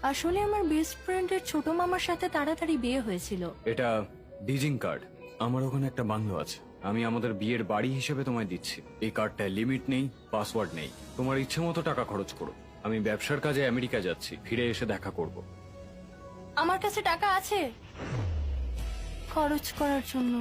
আসলে আমার বেস্ট ফ্রেন্ডের ছোট মামার সাথে তাড়াতাড়ি বিয়ে হয়েছিল। এটা ডিজিং কার্ড। আমার ওখানে একটা বাংলো আছে, আমি আমাদের বিয়ের বাড়ি হিসেবে তোমায় দিচ্ছি। এই কার্ডটায় লিমিট নেই, পাসওয়ার্ড নেই, তোমার ইচ্ছে মতো টাকা খরচ করো। আমি ব্যবসার কাজে আমেরিকা যাচ্ছি, ফিরে এসে দেখা করব। আমার কাছে টাকা আছে খরচ করার জন্য।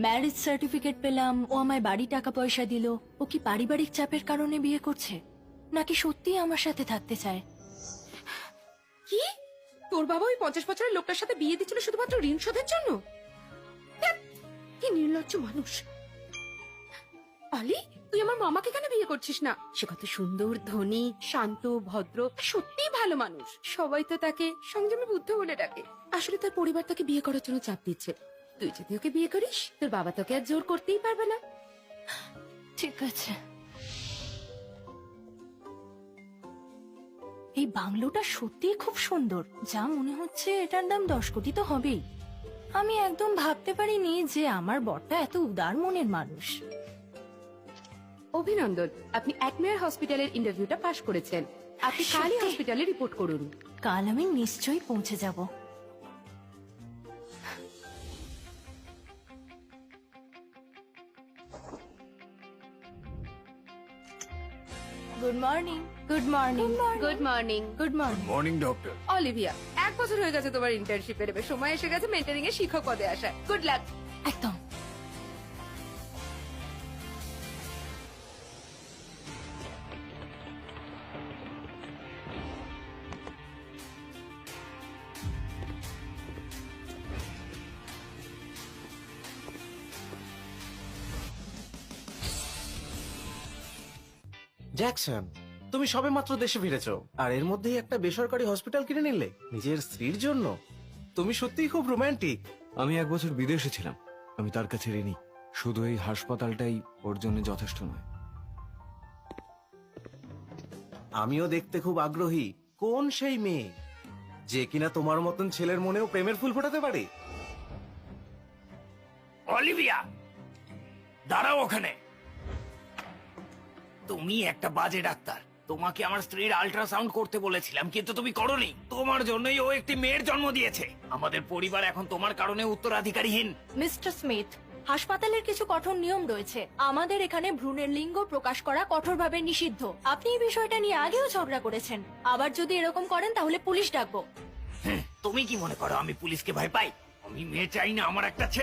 ম্যারেজ সার্টিফিকেট পেলাম, ও আমায় বাড়ি টাকা পয়সা দিল। ও কি পারিবারিক চাপের কারণে বিয়ে করছে, নাকি সত্যিই আমার সাথে থাকতে চায়? কি তোর বাবা ওই 50 বছরের লোকটার সাথে বিয়ে দিচ্ছিল শুধুমাত্র ঋণ শোধের জন্য? ধ্যাৎ, কি নির্লজ্জ মানুষ। অলি, তুই আমার মামাকে কেন বিয়ে করছিস না? সে কত সুন্দর, ধনী, শান্ত, ভদ্র, সত্যিই ভালো মানুষ। সবাই তো তাকে সংযমী বুদ্ধ বলে ডাকে। আসলে তার পরিবার তাকে বিয়ে করার জন্য চাপ দিচ্ছে। তুই যদি ওকে বিয়ে করিস, তোর বাবা তোকে আর জোর করতেই পারবে না। ঠিক আছে। এই বাংলোটা সত্যিই খুব সুন্দর, যা মনে হচ্ছে এটার দাম 10 কোটি তো হবেই। আমি একদম ভাবতে পারিনি যে আমার বরটা এত উদার মনের মানুষ। অভিনন্দন, আপনি একমেয়ার হসপিটালের ইন্টারভিউটা পাশ করেছেন। আপনি কালই সত্যি? হসপিটালে রিপোর্ট করুন। কাল আমি নিশ্চয়ই পৌঁছে যাব। Good morning. Good morning. Good morning. Good morning. Morning doctor. Olivia, 1 বছর হয়ে গেছে তোমার ইন্টার্নশিপের, এবার সময় এসে গেছে মেন্টরিং এর শিক্ষক পদে আসার। Good luck. একদম। জ্যাকসন, তুমি সবেমাত্র দেশে ফিরেছো আর এর মধ্যেই একটা বেসরকারি হসপিটাল কিনে নিলে নিজের স্ত্রীর জন্য। তুমি সত্যিই খুব রোমান্টিক। আমি 1 বছর বিদেশে ছিলাম, আমি তার কাছে ঋণী। শুধু এই হাসপাতালটাই ওর জন্য যথেষ্ট নয়। আমিও দেখতে খুব আগ্রহী কোন সেই মেয়ে যে কিনা তোমার মতন ছেলের মনেও প্রেমের ফুল ফোটাতে পারে। অলিভিয়া, দাঁড়াও ওখানে। তুমি একটা বাজে ডাক্তার। তোমাকে আমার স্ত্রীর আল্ট্রাসাউন্ড করতে বলেছিলাম, কিন্তু তুমি করোনি। তোমার জন্যই ও একটি মেয়ের জন্ম দিয়েছে। আমাদের পরিবার এখন তোমার কারণে উত্তরাধিকারীহীন। মিস্টার স্মিথ, হাসপাতালের কিছু কঠোর নিয়ম রয়েছে। আমাদের এখানে ভ্রূণের লিঙ্গ প্রকাশ করা কঠোরভাবে নিষিদ্ধ। আপনি এই বিষয়টা নিয়ে আগেও ঝগড়া করেছেন। আবার যদি এরকম করেন তাহলে পুলিশ ডাকবো। তুমি কি মনে করো আমি পুলিশকে ভয় পাই? আমি মেয়ে চাই না, আমার একটা ছেলে